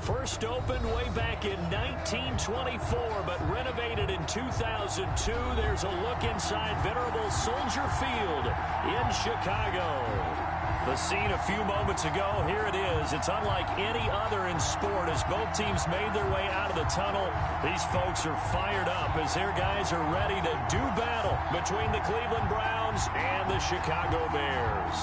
First opened way back in 1924, but renovated in 2002. There's a look inside venerable Soldier Field in Chicago. The scene a few moments ago, here it is. It's unlike any other in sport as both teams made their way out of the tunnel. These folks are fired up as their guys are ready to do battle between the Cleveland Browns and the Chicago Bears.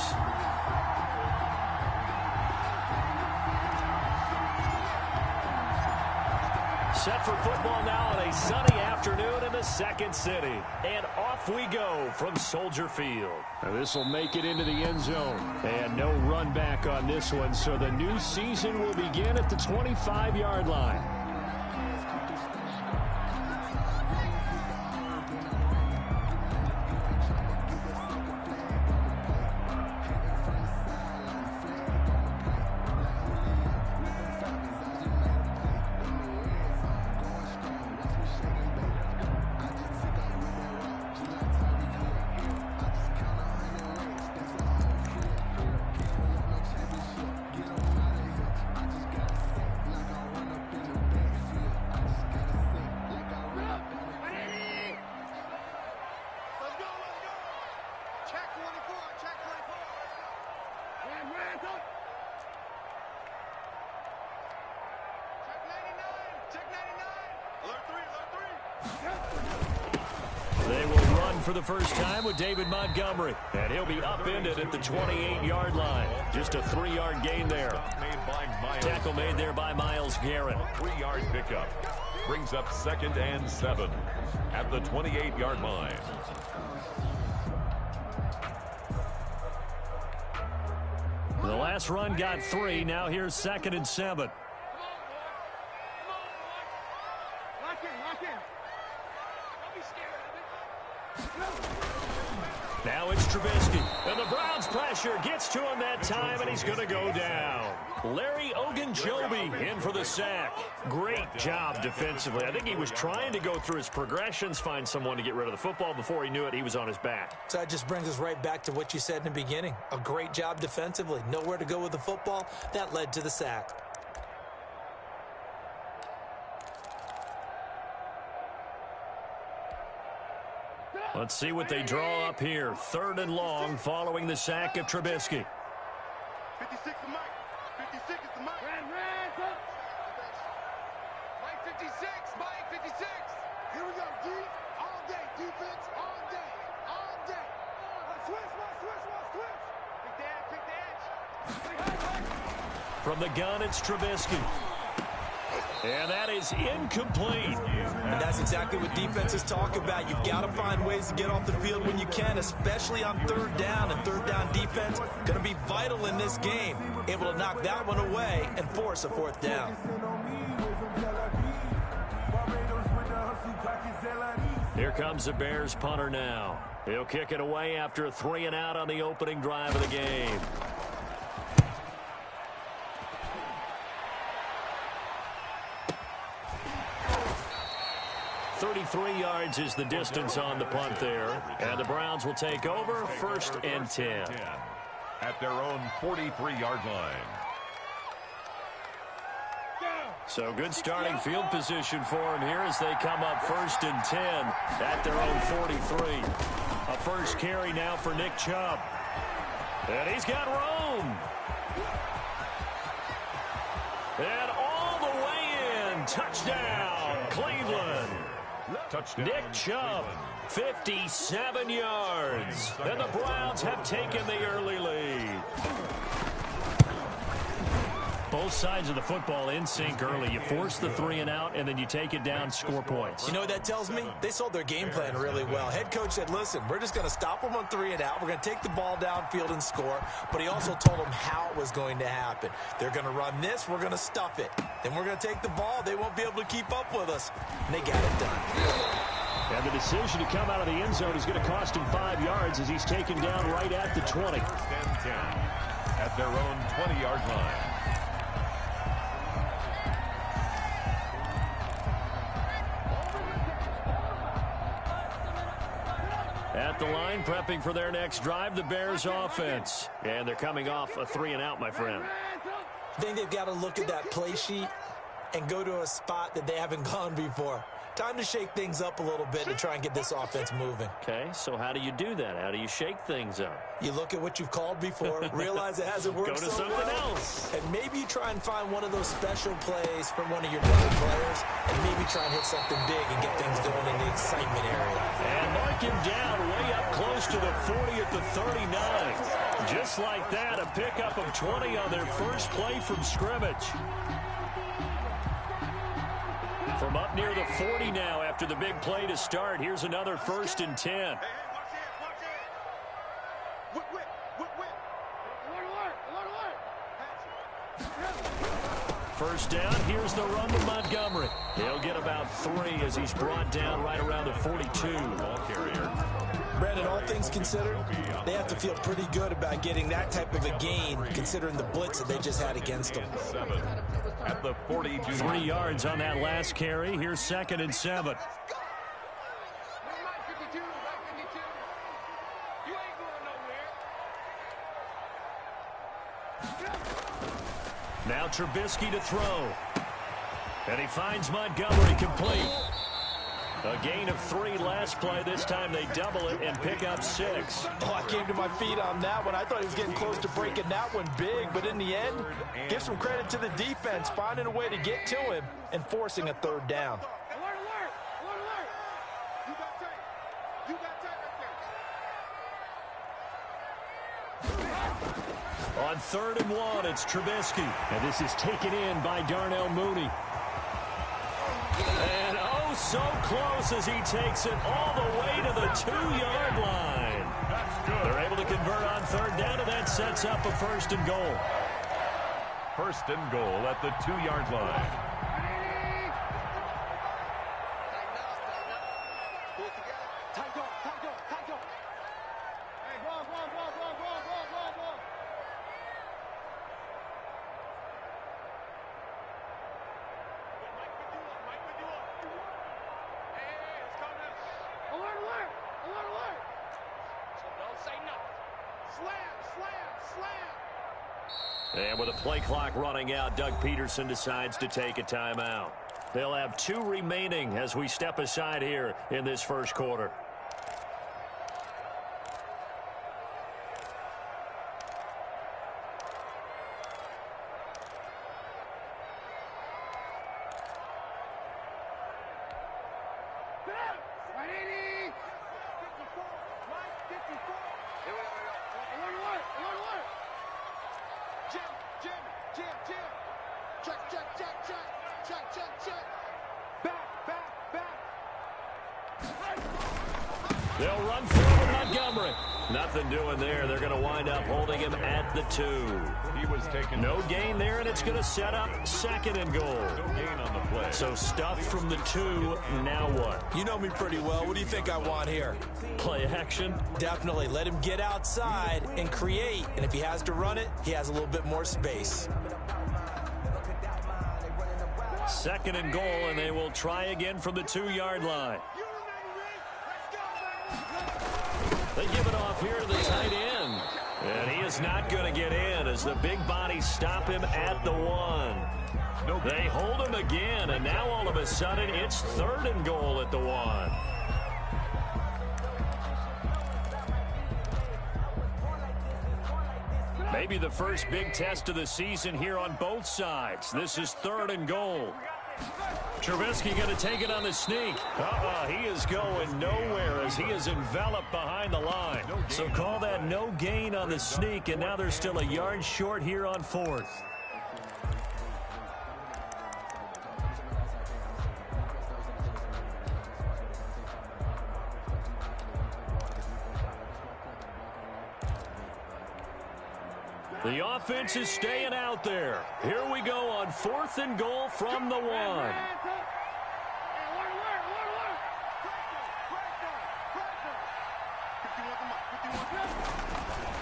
Set for football now on a sunny afternoon in the Second City. And off we go from Soldier Field. This will make it into the end zone. And no run back on this one, so the new season will begin at the 25-yard line. They will run for the first time with David Montgomery. And he'll be upended at the 28-yard line. Just a 3-yard gain there. Tackle made there by Myles Garrett. 3-yard pickup. Brings up 2nd and 7 at the 28-yard line. The last run got 3. Now here's 2nd and 7. Now it's Trubisky, and the Browns pressure gets to him that time, and he's going to go down. Larry Ogunjobi in for the sack. Great job defensively. I think he was trying to go through his progressions, find someone to get rid of the football. Before he knew it, he was on his back. So that just brings us right back to what you said in the beginning. A great job defensively. Nowhere to go with the football. That led to the sack. Let's see what they draw up here. 3rd and long following the sack of Trubisky. 56 to Mike. 56 is to Mike. Mike 56. Mike 56. Here we go. Deep all day. Defense all day. All day. Switch. Pick the edge. From the gun, it's Trubisky. And that is incomplete. And that's exactly what defenses talk about. You've got to find ways to get off the field when you can, especially on 3rd down. And 3rd down defense going to be vital in this game. Able to knock that one away and force a 4th down. Here comes the Bears punter now. He'll kick it away after a 3 and out on the opening drive of the game. 33 yards is the distance on the punt there. And the Browns will take over 1st and 10. At their own 43-yard line. So good starting field position for them here as they come up 1st and 10 at their own 43. A first carry now for Nick Chubb. And he's got room. And all the way in. Touchdown, Cleveland. Touchdown. Nick Chubb, 57 yards. And the Browns have taken the early lead. Both sides of the football in sync early. You force the 3 and out, and then you take it down, score points. You know what that tells me? They sold their game plan really well. Head coach said, listen, we're just going to stop them on 3 and out. We're going to take the ball downfield and score. But he also told them how it was going to happen. They're going to run this. We're going to stuff it. Then we're going to take the ball. They won't be able to keep up with us. And they got it done. And the decision to come out of the end zone is going to cost him 5 yards as he's taken down right at the 20. 10 at their own 20-yard line. At the line, prepping for their next drive, the Bears offense. And they're coming off a 3 and out, my friend. I think they've got to look at that play sheet and go to a spot that they haven't gone before. Time to shake things up a little bit to try and get this offense moving. Okay, so how do you do that? How do you shake things up? You look at what you've called before, realize it hasn't worked Go to so something well, else. and maybe you try and find one of those special plays from one of your better players, and maybe try and hit something big and get things going in the excitement area. And mark him down way up close to the 40 at the 39. Just like that, a pickup of 20 on their first play from scrimmage. From up near the 40 now after the big play to start. Here's another 1st and 10. Hey, watch it. First down, here's the run to Montgomery. He'll get about 3 as he's brought down right around the 42. Ball carrier. Brandon, all things considered, they have to feel pretty good about getting that type of a gain, considering the blitz that they just had against them. 7 at the 42. 3 yards on that last carry. Here's 2nd and 7. Mike 52, Mike 52. You ain't going nowhere. Now Trubisky to throw. And he finds Montgomery complete. A gain of 3 last play. This time they double it and pick up 6. Oh, I came to my feet on that one. I thought he was getting close to breaking that one big, but in the end, give some credit to the defense, finding a way to get to him and forcing a 3rd down. Alert, alert, alert, alert. You got tight. You got tight right there. On 3rd and 1, it's Trubisky. And this is taken in by Darnell Mooney. And oh, so close as he takes it all the way to the 2-yard line. They're able to convert on 3rd down, and that sets up a 1st and goal. 1st and goal at the 2-yard line. Tight up, tight up, tight up. Hey, go on, go on, go on, go on, go on, go on, go on, go on. Alert, alert, alert, alert. So don't say nothing. Slam, slam, slam. And with a play clock running out, Doug Peterson decides to take a timeout. They'll have 2 remaining as we step aside here in this first quarter. Right, 80. 54, Mike 54. Here we go. Alert, alert, alert, alert. Jim, Jim, Jim, Jim. Check, check, check, check. Check, check, check. Back, back, back. They'll run through with Montgomery. Nothing doing there. They're going to wind up holding him at the 2. He was taken. No gain there, and it's going to set up 2nd and goal. No gain on the play. So stuff from the 2. Now what? You know me pretty well. What do you think I want here? Play action. Definitely. Let him get outside and create. And if he has to run it, he has a little bit more space. 2nd and goal, and they will try again from the 2-yard line. They give it off here to the tight end. And he is not going to get in as the big bodies stop him at the 1. They hold him again, and now all of a sudden it's 3rd and goal at the 1. Maybe the first big test of the season here on both sides. This is 3rd and goal. Trubisky going to take it on the sneak. He is going nowhere as he is enveloped behind the line. So call that no gain on the sneak, and now they're still a yard short here on 4th. The offense is staying out there. Here we go on 4th and goal from the 1.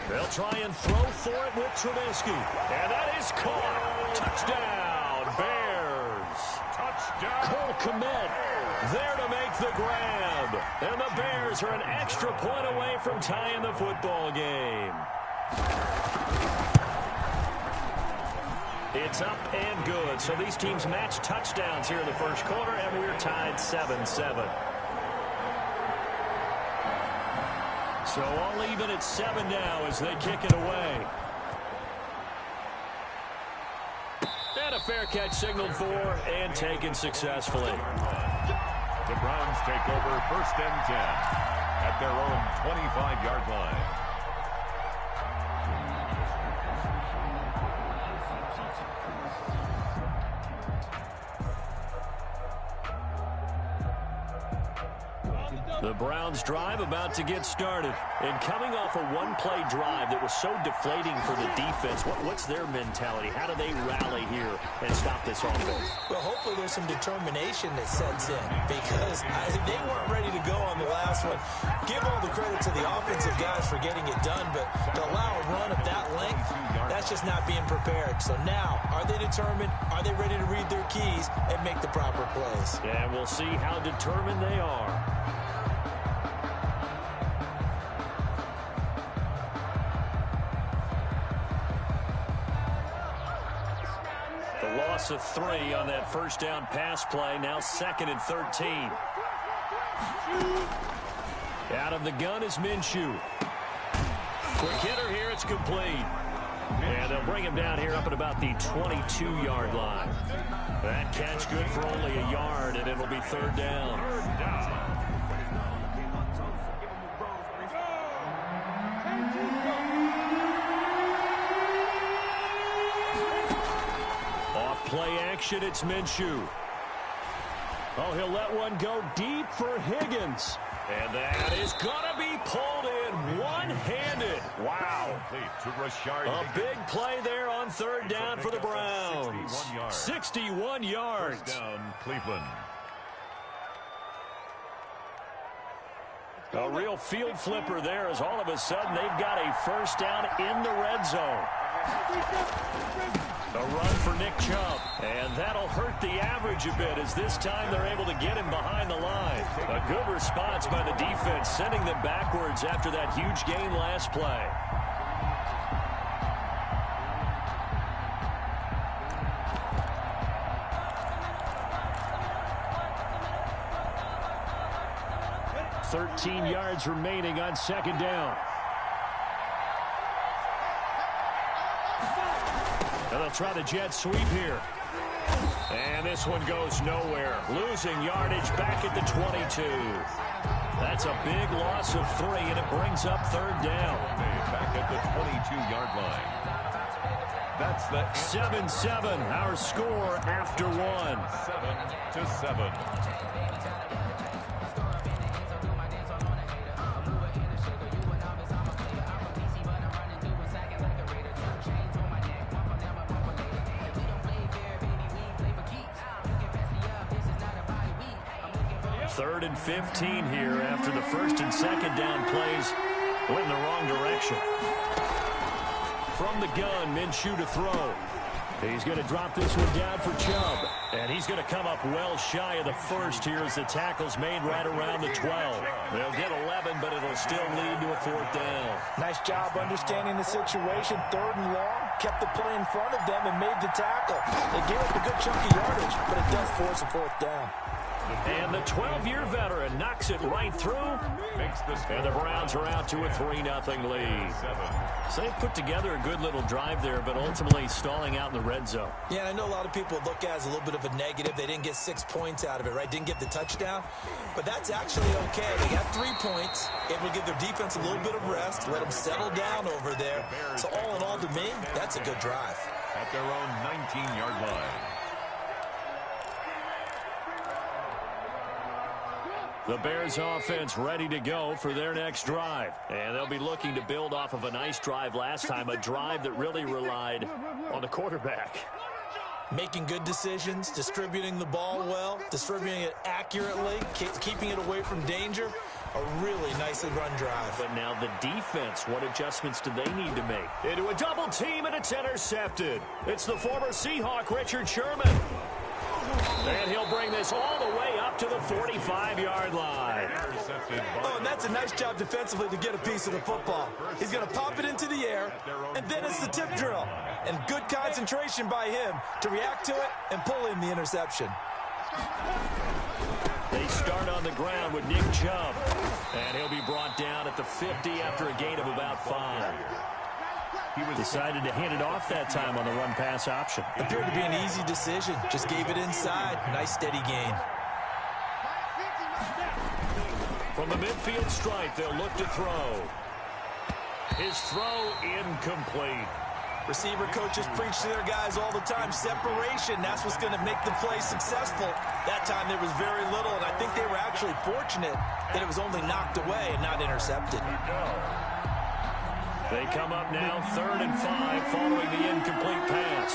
They'll try and throw for it with Trubisky. And that is caught. Touchdown, Bears. Touchdown. Cole Kmet there to make the grab. And the Bears are an extra point away from tying the football game. It's up and good. So these teams match touchdowns here in the first quarter, and we're tied 7-7. So all even at 7 now as they kick it away. And a fair catch signaled for and taken successfully. The Browns take over 1st and 10 at their own 25-yard line. The Browns drive about to get started. And coming off a one-play drive that was so deflating for the defense, what's their mentality? How do they rally here and stop this offense? Well, hopefully there's some determination that sets in because they weren't ready to go on the last one. Give all the credit to the offensive guys for getting it done, but to allow a run of that length, that's just not being prepared. So now, are they determined? Are they ready to read their keys and make the proper plays? And we'll see how determined they are. Loss of 3 on that first down pass play. Now 2nd and 13. Out of the gun is Minshew. Quick hitter here. It's complete. And they'll bring him down here up at about the 22-yard line. That catch good for only a yard, and it'll be 3rd down. Play action, it's Minshew. Oh, he'll let one go deep for Higgins. And that is going to be pulled in one-handed. Wow. A big play there on 3rd down for the Browns. 61 yards. First down, Cleveland. A real field flipper there as all of a sudden they've got a first down in the red zone. A run for Nick Chubb, and that'll hurt the average a bit as this time they're able to get him behind the line. A good response by the defense, sending them backwards after that huge gain last play. Yards remaining on 2nd down. And they'll try the jet sweep here. And this one goes nowhere. Losing yardage back at the 22. That's a big loss of 3, and it brings up 3rd down. Back at the 22-yard line. That's the 7-7, our score after 1. 7-7. Third and 15 here after the 1st and 2nd down plays went in the wrong direction. From the gun, Minshew to throw. He's going to drop this one down for Chubb. And he's going to come up well shy of the 1st here as the tackle's made right around the 12. They'll get 11, but it'll still lead to a 4th down. Nice job understanding the situation. 3rd and long, kept the play in front of them and made the tackle. They gave up a good chunk of yardage, but it does force a 4th down. And the 12-year veteran knocks it right through. And the Browns are out to a 3-0 lead. So they put together a good little drive there, but ultimately stalling out in the red zone. Yeah, and I know a lot of people look at it as a little bit of a negative. They didn't get 6 points out of it, right? Didn't get the touchdown. But that's actually okay. They got 3 points, able to give their defense a little bit of rest, let them settle down over there. So all in all, to me, that's a good drive. At their own 19-yard line. The Bears offense ready to go for their next drive. And they'll be looking to build off of a nice drive last time, a drive that really relied on the quarterback. Making good decisions, distributing the ball well, distributing it accurately, keeping it away from danger. A really nicely run drive. But now the defense, what adjustments do they need to make? Into a double team, and it's intercepted. It's the former Seahawk, Richard Sherman. And he'll bring this all the way up to the 45-yard line. Oh, and that's a nice job defensively to get a piece of the football. He's going to pop it into the air, and then it's the tip drill. And good concentration by him to react to it and pull in the interception. They start on the ground with Nick Chubb. And he'll be brought down at the 50 after a gain of about 5. He decided to hand it off that time on the run-pass option. Appeared to be an easy decision. Just gave it inside. Nice steady gain. From the midfield stripe, they'll look to throw. His throw incomplete. Receiver coaches preach to their guys all the time. Separation, that's what's going to make the play successful. That time there was very little, and I think they were actually fortunate that it was only knocked away and not intercepted. They come up now 3rd and 5 following the incomplete pass.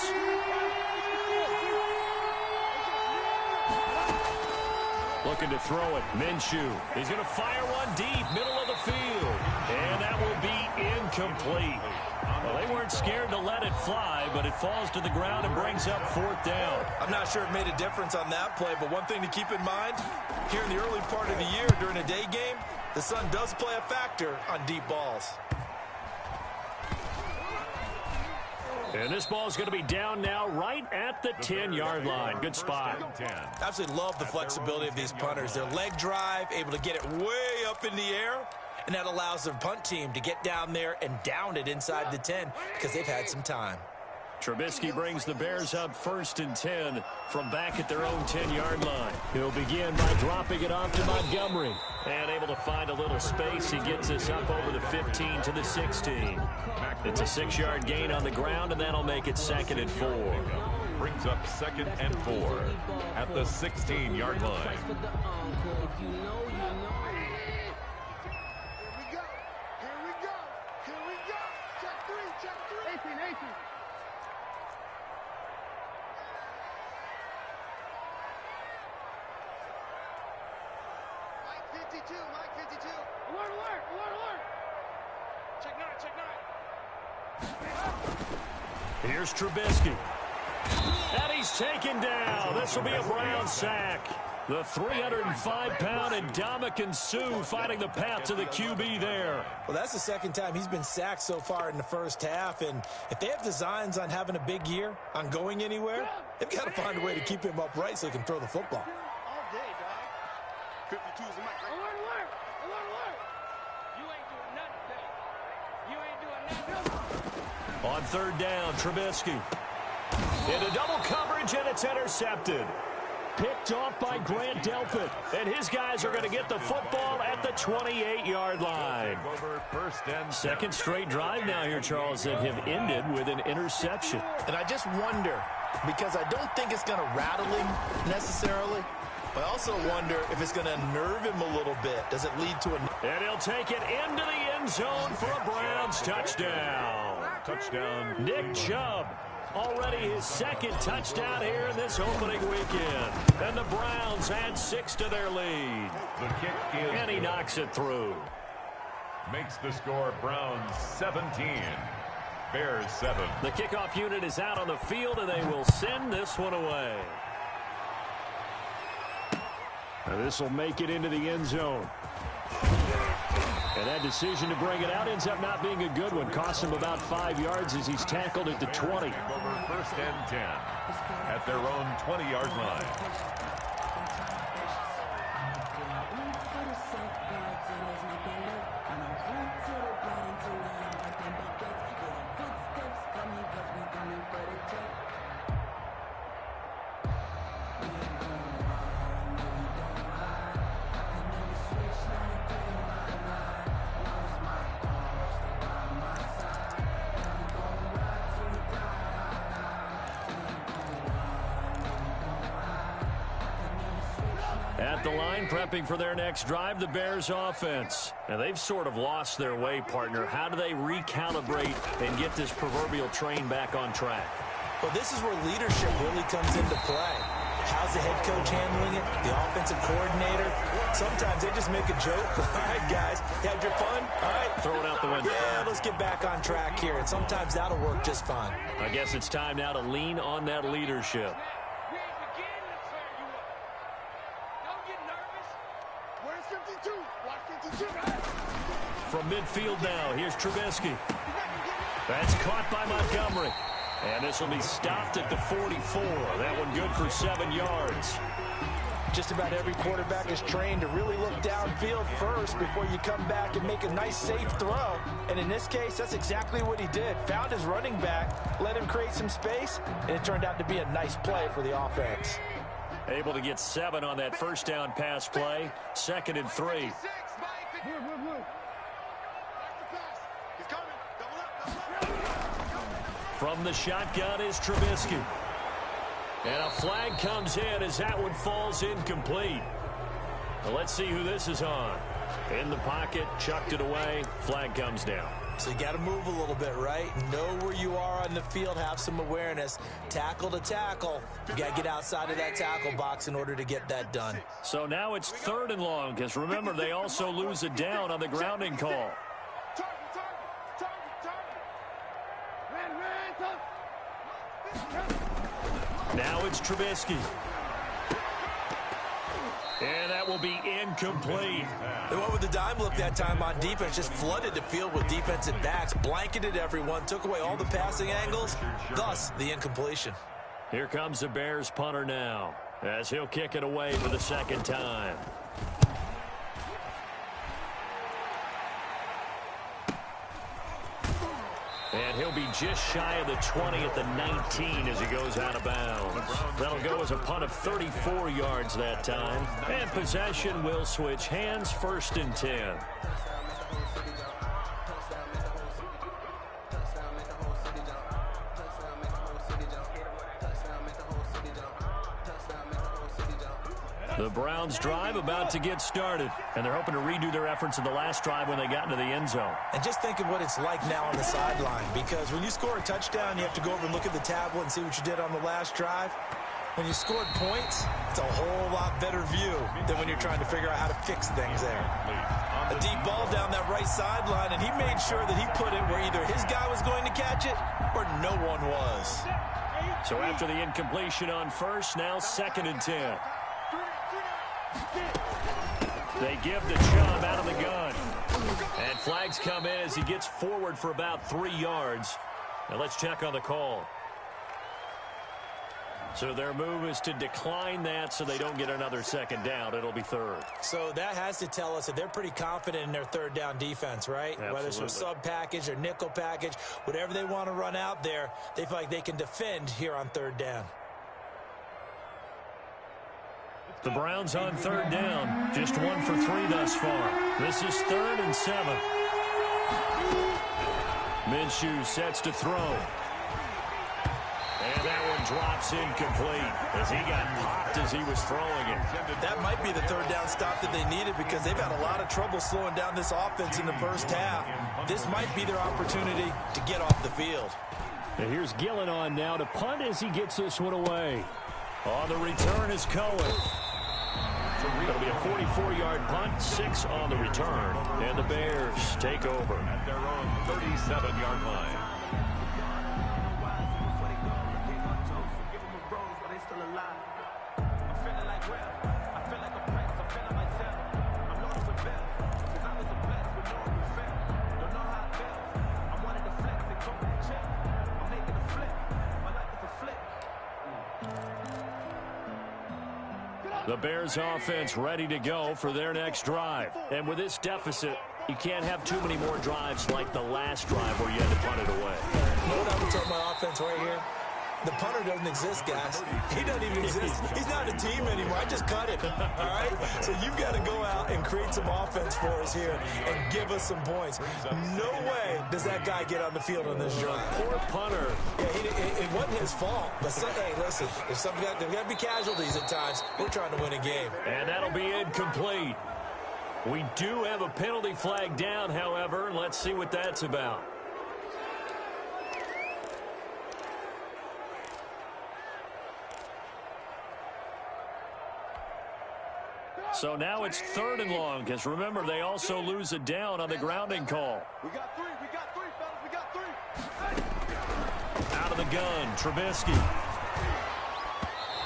Looking to throw it. Minshew. He's going to fire one deep, middle of the field. And that will be incomplete. Well, they weren't scared to let it fly, but it falls to the ground and brings up 4th down. I'm not sure it made a difference on that play, but one thing to keep in mind, here in the early part of the year during a day game, the sun does play a factor on deep balls. And this ball is going to be down now right at the 10-yard line. Good spot. Absolutely love the flexibility of these punters. Their leg drive, able to get it way up in the air, and that allows their punt team to get down there and down it inside the 10 because they've had some time. Trubisky brings the Bears up 1st and 10 from back at their own 10-yard line. He'll begin by dropping it off to Montgomery. And able to find a little space. He gets us up over the 15 to the 16. It's a 6-yard gain on the ground, and that'll make it 2nd and 4. Brings up 2nd and 4 at the 16-yard line. Here we go. Here we go. Here we go. Check 3. Check 3. 18. Mike 52. Alert, alert, alert, alert. Check 9, check 9. Here's Trubisky. And he's taken down. This will be a Brown sack. The 305-pound Ndamukong Suh fighting the path to the QB there. Well, that's the 2nd time he's been sacked so far in the first half. And if they have designs on having a big year, on going anywhere, they've got to find a way to keep him upright so he can throw the football. All day, dog. 52 is the mic. Alert, alert, alert, alert. You ain't doing nothing, baby. You ain't doing nothing. On 3rd down, Trubisky. Into double coverage, and it's intercepted. Picked off by Grant Delpit. And his guys are going to get the football at the 28-yard line. 2nd straight drive now here, Charles, that have ended with an interception. And I just wonder, because I don't think it's going to rattle him necessarily, but I also wonder if it's going to unnerve him a little bit. Does it lead to a... And he'll take it into the end zone for a Browns touchdown. Touchdown. Nick Chubb. Already his 2nd touchdown here in this opening weekend. And the Browns add 6 to their lead. The kick is And he knocks it through. Makes the score Browns 17. Bears 7. The kickoff unit is out on the field, and they will send this one away. And this will make it into the end zone. And that decision to bring it out ends up not being a good one. Cost him about 5 yards as he's tackled at the 20. Over 1st and 10 at their own 20-yard line. At the line, prepping for their next drive, the Bears offense. Now, they've sort of lost their way, partner. How do they recalibrate and get this proverbial train back on track? Well, this is where leadership really comes into play. How's the head coach handling it? The offensive coordinator? Sometimes they just make a joke. All right, guys, you had your fun? All right. Throw it out the window. Yeah, let's get back on track here. And sometimes that'll work just fine. I guess it's time now to lean on that leadership. From midfield now, here's Trubisky. That's caught by Montgomery. And this will be stopped at the 44. That one good for 7 yards. Just about every quarterback is trained to really look downfield first before you come back and make a nice, safe throw. And in this case, that's exactly what he did. Found his running back, let him create some space, and it turned out to be a nice play for the offense. Able to get 7 on that first down pass play. 2nd and 3. From the shotgun is Trubisky. And a flag comes in as that one falls incomplete. Well, let's see who this is on. In the pocket, chucked it away, flag comes down. So you got to move a little bit, right? Know where you are on the field, have some awareness. Tackle to tackle. You got to get outside of that tackle box in order to get that done. So now it's 3rd and long, because remember, they also lose a down on the grounding call. Now it's Trubisky. And that will be incomplete. They went with the dime look that time on defense, just flooded the field with defensive backs, blanketed everyone, took away all the passing angles, thus the incompletion. Here comes the Bears punter now, as he'll kick it away for the 2nd time. And he'll be just shy of the 20 at the 19 as he goes out of bounds. That'll go as a punt of 34 yards that time. And possession will switch hands, 1st and 10. The Browns drive about to get started, and they're hoping to redo their efforts in the last drive when they got into the end zone. And just think of what it's like now on the sideline, because when you score a touchdown, you have to go over and look at the tablet and see what you did on the last drive. When you scored points, it's a whole lot better view than when you're trying to figure out how to fix things there. A deep ball down that right sideline, and he made sure that he put it where either his guy was going to catch it or no one was. So after the incompletion on 1st, now 2nd and 10. They give the Chubb out of the gun. And flags come in as he gets forward for about 3 yards. Now let's check on the call. So their move is to decline that so they don't get another 2nd down. It'll be 3rd. So that has to tell us that they're pretty confident in their 3rd down defense, right? Absolutely. Whether it's a sub package or nickel package, whatever they want to run out there, they feel like they can defend here on 3rd down. The Browns on 3rd down. Just 1 for 3 thus far. This is 3rd and 7. Minshew sets to throw. And that one drops incomplete as he got popped as he was throwing it. That might be the 3rd down stop that they needed, because they've had a lot of trouble slowing down this offense in the first half. This might be their opportunity to get off the field. And here's Gillen on now to punt as he gets this one away. On the return is Cohen. It'll be a 44-yard punt, 6 on the return, and the Bears take over at their own 37-yard line. The Bears offense ready to go for their next drive. And with this deficit, you can't have too many more drives like the last drive where you had to punt it away. You know what I would tell my offense right here? The punter doesn't exist, guys. He doesn't even exist. He's not a team anymore. I just cut him, all right? So you've got to go out and create some offense for us here and give us some points. No way does that guy get on the field on this drive. Poor punter. Yeah, it wasn't his fault. But, hey, listen, there's got to be casualties at times. We're trying to win a game. And that'll be incomplete. We do have a penalty flag down, however. Let's see what that's about. So now it's 3rd and long, because remember, they also lose a down on the grounding call. We got three, fellas, we got three. Out of the gun, Trubisky.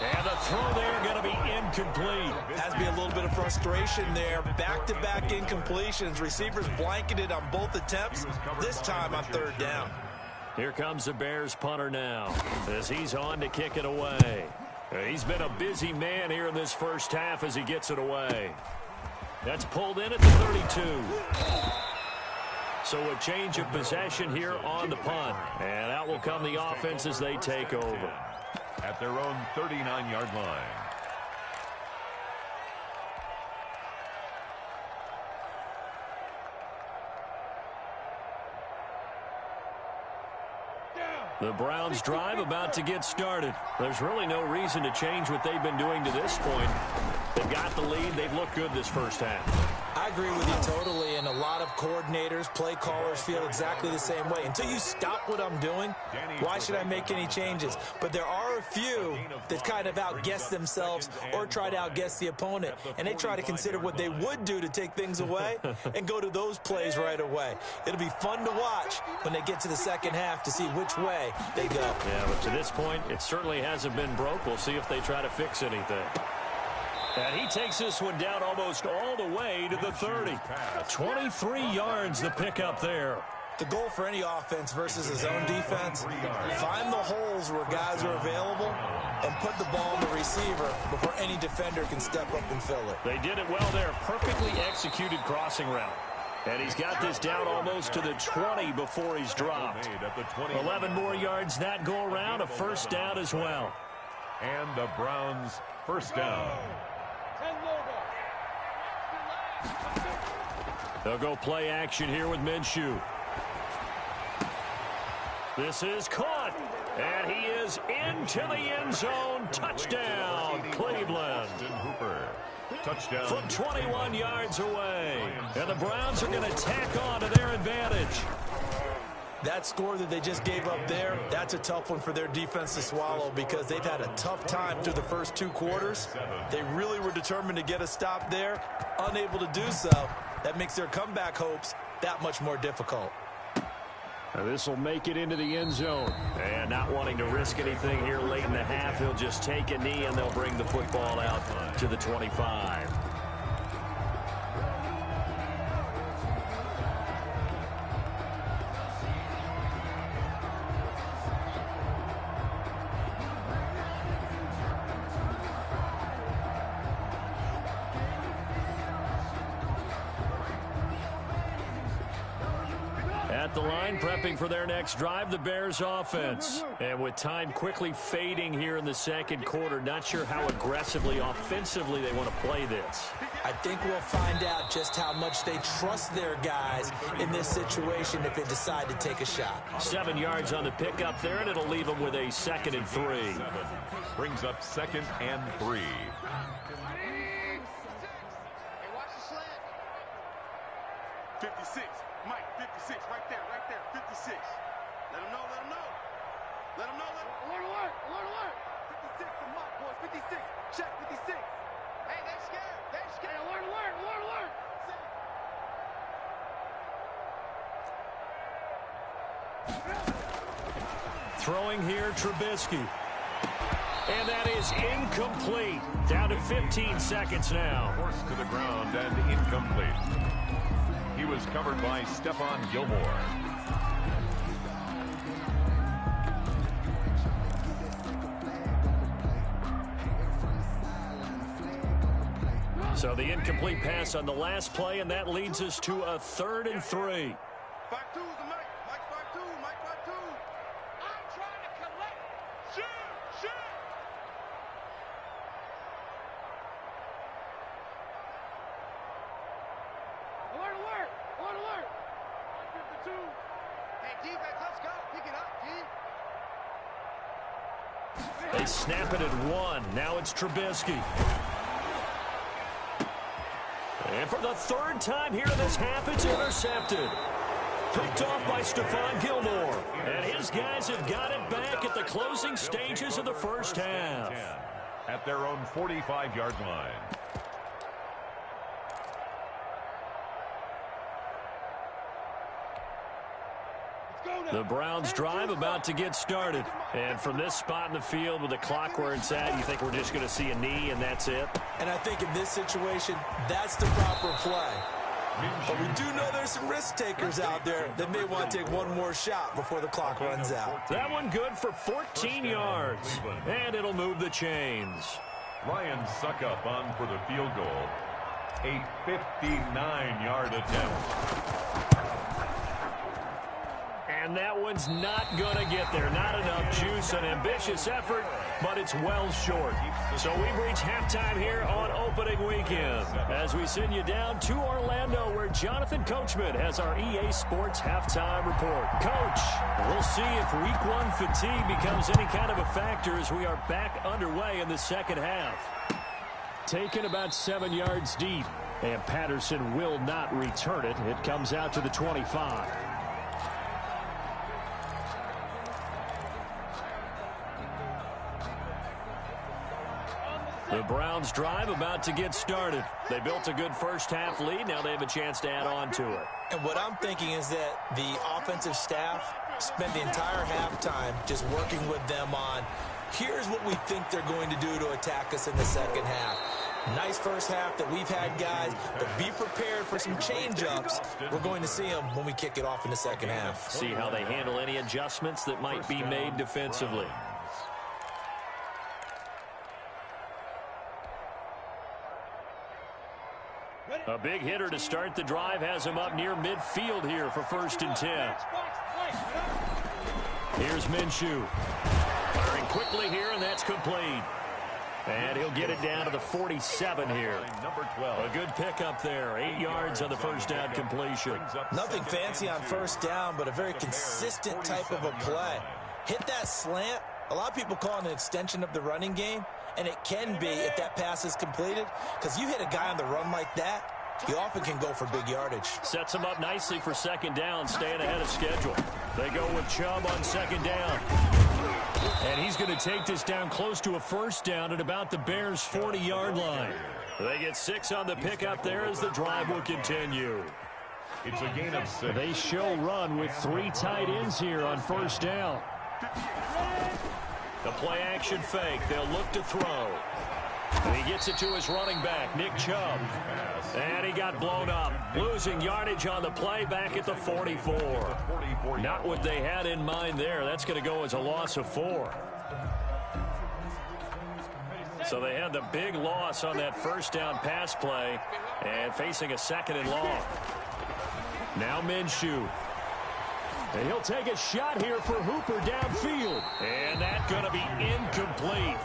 And the throw there going to be incomplete. Has to be a little bit of frustration there. Back-to-back incompletions. Receivers blanketed on both attempts, this time on 3rd down. Here comes the Bears punter now, as he's on to kick it away. He's been a busy man here in this first half as he gets it away. That's pulled in at the 32. So a change of possession here on the punt. And out will come the offense as they take over. At their own 39-yard line. The Browns drive about to get started. There's really no reason to change what they've been doing to this point. They've got the lead. They've looked good this first half. I agree with you totally, and a lot of coordinators, play callers feel exactly the same way. Until you stop what I'm doing, why should I make any changes? But there are a few that kind of outguess themselves or try to outguess the opponent, and they try to consider what they would do to take things away and go to those plays right away. It'll be fun to watch when they get to the second half to see which way they go. Yeah, but to this point, it certainly hasn't been broke. We'll see if they try to fix anything. And he takes this one down almost all the way to the 30. 23 yards the pickup there. The goal for any offense versus his own defense, find the holes where guys are available and put the ball in the receiver before any defender can step up and fill it. They did it well there. Perfectly executed crossing route. And he's got this down almost to the 20 before he's dropped. 11 more yards that go around, a first down as well. And the Browns first down. They'll go play action here with Minshew. This is caught, and he is into the end zone. Touchdown, Cleveland. Hooper. Touchdown. From 21 yards away. And the Browns are going to tack on to their advantage. That score that they just gave up there, that's a tough one for their defense to swallow because they've had a tough time through the first 2 quarters. They really were determined to get a stop there, unable to do so. That makes their comeback hopes that much more difficult. This will make it into the end zone. And not wanting to risk anything here late in the half, he'll just take a knee and they'll bring the football out to the 25. At the line, prepping for their next drive, the Bears offense. And with time quickly fading here in the second quarter, not sure how aggressively, offensively they want to play this. I think we'll find out just how much they trust their guys in this situation if they decide to take a shot. 7 yards on the pickup there, and it'll leave them with a 2nd and 3. Brings up 2nd and 3. Hey, watch the slant. 56. Mike, 56, right there, 56. Let him know, let him know. Let him know, alert. 56 to Mike, boys, 56. Check, 56. Hey, they're scared. Hey, alert. Throwing here, Trubisky. And that is incomplete. Down to 15 seconds now. Forced to the ground and incomplete. He was covered by Stephon Gilmore. So the incomplete pass on the last play, and that leads us to a 3rd and 3. 5-2 is the Mike. Mike 5-2. I'm trying to collect. Shit! defense. Let's go. Pick it up, team. They snap it at 1. Now it's Trubisky. And for the 3rd time here in this half, it's intercepted. Picked off by Stephon Gilmore. And his guys have got it back at the closing stages of the first half. At their own 45-yard line. The Browns drive about to get started. And from this spot in the field with the clock where it's at, you think we're just going to see a knee and that's it? And I think in this situation, that's the proper play. But we do know there's some risk takers out there that may want to take one more shot before the clock runs out. That one good for 14 yards. And it'll move the chains. Ryan Suckup on for the field goal. A 59-yard attempt. And that one's not going to get there. Not enough juice, an ambitious effort, but it's well short. So we've reached halftime here on opening weekend as we send you down to Orlando where Jonathan Coachman has our EA Sports halftime report. Coach, we'll see if week 1 fatigue becomes any kind of a factor as we are back underway in the second half. Taken about 7 yards deep, and Patterson will not return it. It comes out to the 25. The Browns drive about to get started. They built a good first half lead. Now they have a chance to add on to it. And what I'm thinking is that the offensive staff spent the entire halftime just working with them on, here's what we think they're going to do to attack us in the second half. Nice first half that we've had, guys, but be prepared for some change-ups. We're going to see them when we kick it off in the second half. See how they handle any adjustments that might be made defensively. A big hitter to start the drive has him up near midfield here for 1st and 10. Here's Minshew. Firing quickly here, and that's complete. And he'll get it down to the 47 here. Number 12. A good pickup there. 8 yards on the first down completion. Nothing fancy on first down, but a very consistent type of a play. Hit that slant. A lot of people call it an extension of the running game, and it can be if that pass is completed, because you hit a guy on the run like that, you often can go for big yardage. Sets him up nicely for second down, staying ahead of schedule. They go with Chubb on second down. And he's going to take this down close to a first down at about the Bears' 40-yard line. They get 6 on the pickup there as the drive will continue. It's a gain of 6. They show run with 3 tight ends here on first down. The play action fake. They'll look to throw. And he gets it to his running back, Nick Chubb. And he got blown up. Losing yardage on the play back at the 44. Not what they had in mind there. That's going to go as a loss of 4. So they had the big loss on that first down pass play and facing a 2nd and long. Now Minshew. And he'll take a shot here for Hooper downfield. And that's going to be incomplete.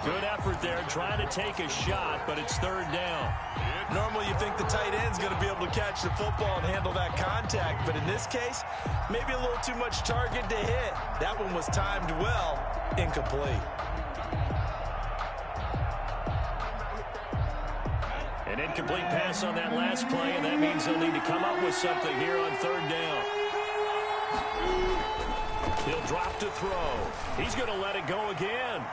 Good effort there trying to take a shot, but it's 3rd down. Normally you think the tight end's going to be able to catch the football and handle that contact, but in this case, maybe a little too much target to hit. That one was timed well, incomplete. An incomplete pass on that last play, and that means they'll need to come up with something here on 3rd down. He'll drop to throw. He's going to let it go again.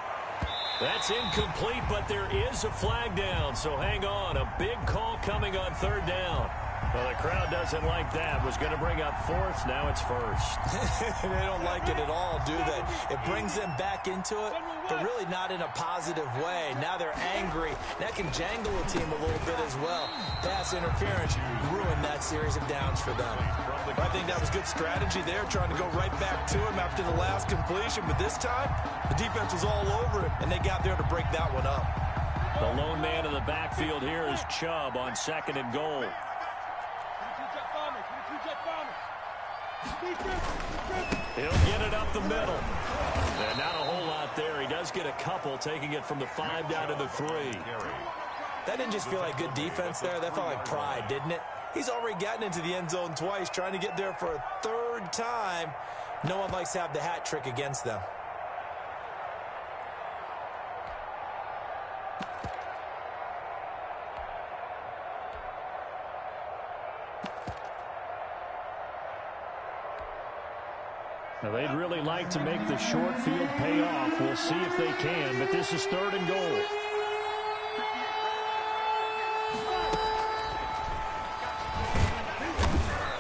That's incomplete, but there is a flag down, so hang on. A big call coming on 3rd down. Well, the crowd doesn't like that. Was going to bring up 4th. Now it's 1st. They don't like it at all, do they? It brings them back into it, but really not in a positive way. Now they're angry. That can jangle a team a little bit as well. Pass interference ruined that series of downs for them. I think that was good strategy there, trying to go right back to him after the last completion. But this time, the defense was all over it, and they got there to break that one up. The lone man in the backfield here is Chubb on 2nd and goal. He'll get it up the middle. And not a whole lot there. He does get a couple, taking it from the 5 down to the 3. That didn't just feel like good defense there. That felt like pride, didn't it? He's already gotten into the end zone twice, trying to get there for a third time. No one likes to have the hat trick against them. Now they'd really like to make the short field pay off. We'll see if they can, but this is 3rd and goal.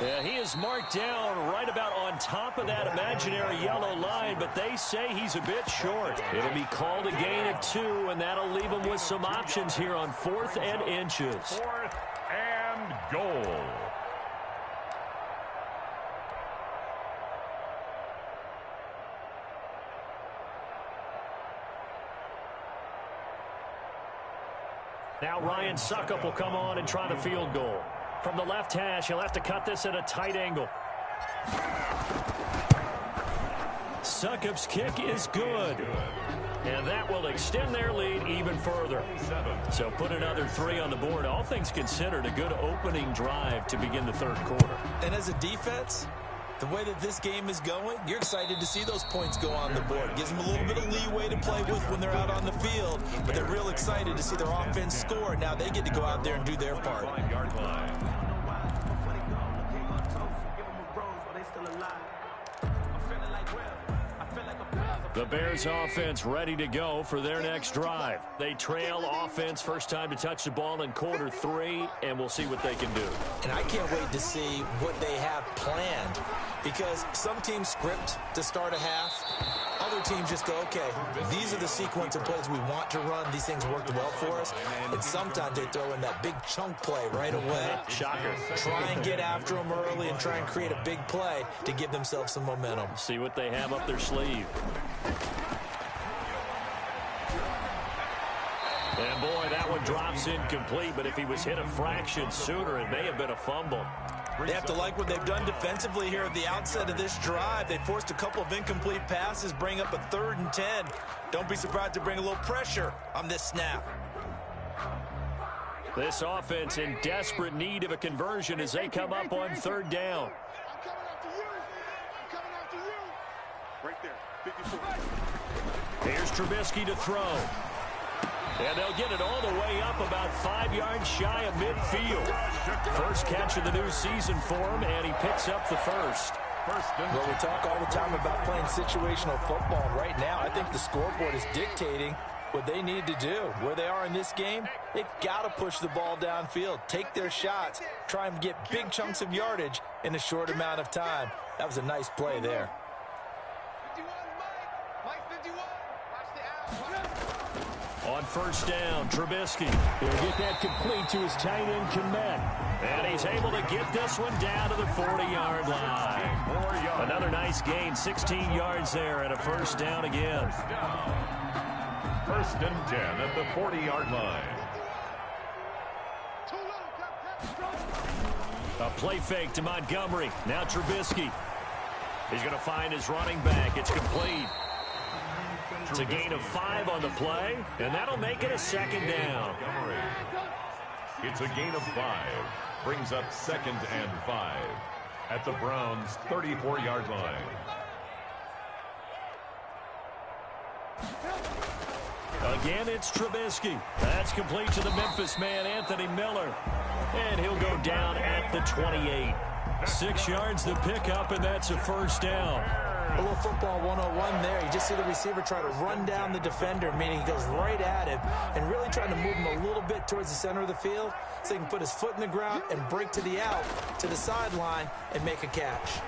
Yeah, he is marked down right about on top of that imaginary yellow line, but they say he's a bit short. It'll be called a gain of 2, and that'll leave him with some options here on 4th and inches. 4th and goal. Now Ryan Succop will come on and try the field goal. From the left hash, he'll have to cut this at a tight angle. Succop's kick is good. And that will extend their lead even further. So put another 3 on the board. All things considered, a good opening drive to begin the 3rd quarter. And as a defense, the way that this game is going, you're excited to see those points go on the board. Gives them a little bit of leeway to play with when they're out on the field, but they're real excited to see their offense score. Now they get to go out there and do their part. 5-yard line. The Bears offense ready to go for their next drive. They trail offense, first time to touch the ball in quarter 3, and we'll see what they can do. And I can't wait to see what they have planned, because some teams script to start a half. Other teams just go, okay, these are the sequence of plays we want to run. These things worked well for us. And sometimes they throw in that big chunk play right away. Shocker. Try and get after them early and try and create a big play to give themselves some momentum. See what they have up their sleeve. And boy, that one drops incomplete, but if he was hit a fraction sooner, it may have been a fumble. They have to like what they've done defensively here at the outset of this drive. They forced a couple of incomplete passes, bring up a 3rd and 10. Don't be surprised to bring a little pressure on this snap. This offense in desperate need of a conversion as they come up on 3rd down. I'm coming after you. I'm coming after you. Right there. 54. Here's Trubisky to throw. And they'll get it all the way up about 5 yards shy of midfield. First catch of the new season for him, and he picks up the first. Well, we talk all the time about playing situational football. Right now, I think the scoreboard is dictating what they need to do. Where they are in this game, they've got to push the ball downfield, take their shots, try and get big chunks of yardage in a short amount of time. That was a nice play there. 51, Mike 51. Watch the out. On first down, Trubisky. He'll get that complete to his tight end, Kmet. And he's able to get this one down to the 40-yard line. Another nice gain, 16 yards there, and a first down again. 1st and 10 at the 40-yard line. A play fake to Montgomery. Now Trubisky. He's going to find his running back. It's complete. It's a gain of 5 on the play, and that'll make it a 2nd down. It's a gain of 5. Brings up 2nd and 5 at the Browns' 34-yard line. Again, it's Trubisky. That's complete to the Memphis man, Anthony Miller. And he'll go down at the 28. 6 yards the pickup, and that's a first down. A little football 101 there. You just see the receiver try to run down the defender, meaning he goes right at him and really trying to move him a little bit towards the center of the field so he can put his foot in the ground and break to the out, to the sideline, and make a catch.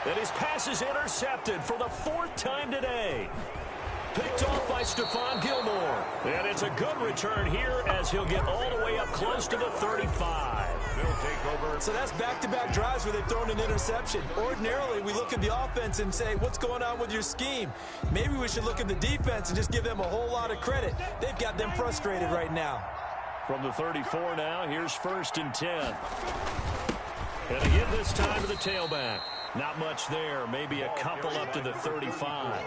And his pass is intercepted for the 4th time today. Picked off by Stephon Gilmore. And it's a good return here as he'll get all the way up close to the 35. They'll take over. So that's back-to-back drives where they've thrown an interception. Ordinarily, we look at the offense and say, what's going on with your scheme? Maybe we should look at the defense and just give them a whole lot of credit. They've got them frustrated right now. From the 34 now, here's 1st and 10. And again this time to the tailback. Not much there, maybe a couple up to the 35.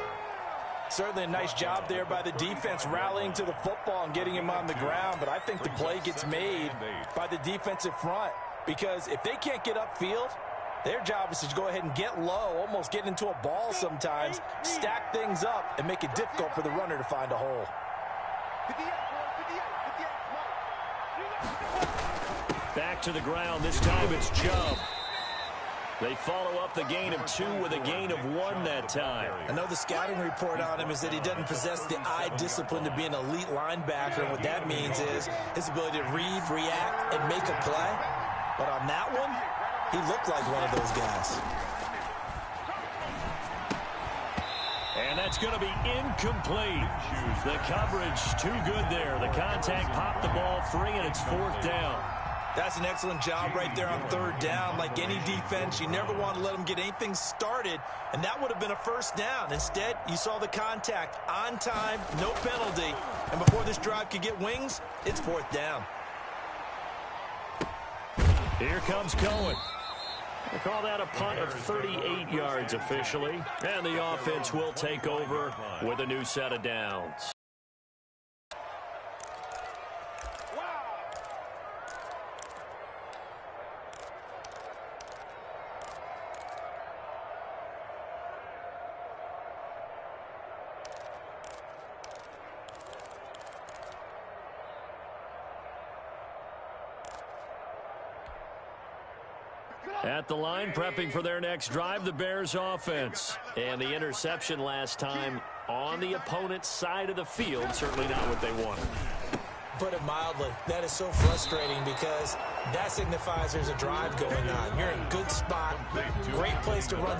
Certainly a nice job there by the defense rallying to the football and getting him on the ground, but I think the play gets made by the defensive front because if they can't get upfield, their job is to go ahead and get low, almost get into a ball sometimes, stack things up, and make it difficult for the runner to find a hole. Back to the ground. This time it's Chubb. They follow up the gain of 2 with a gain of 1 that time. I know the scouting report on him is that he doesn't possess the eye discipline to be an elite linebacker, and what that means is his ability to read, react, and make a play. But on that one, he looked like one of those guys. And that's going to be incomplete. The coverage too good there. The contact popped the ball free, and it's 4th down. That's an excellent job right there on 3rd down. Like any defense, you never want to let them get anything started, and that would have been a 1st down. Instead, you saw the contact on time, no penalty, and before this drive could get wings, it's 4th down. Here comes Cohen. They call that a punt of 38 yards officially, and the offense will take over with a new set of downs. At the line, prepping for their next drive, the Bears offense. And the interception last time on the opponent's side of the field, certainly not what they wanted. Put it mildly, that is so frustrating because that signifies there's a drive going on. You're in a good spot, great place to run.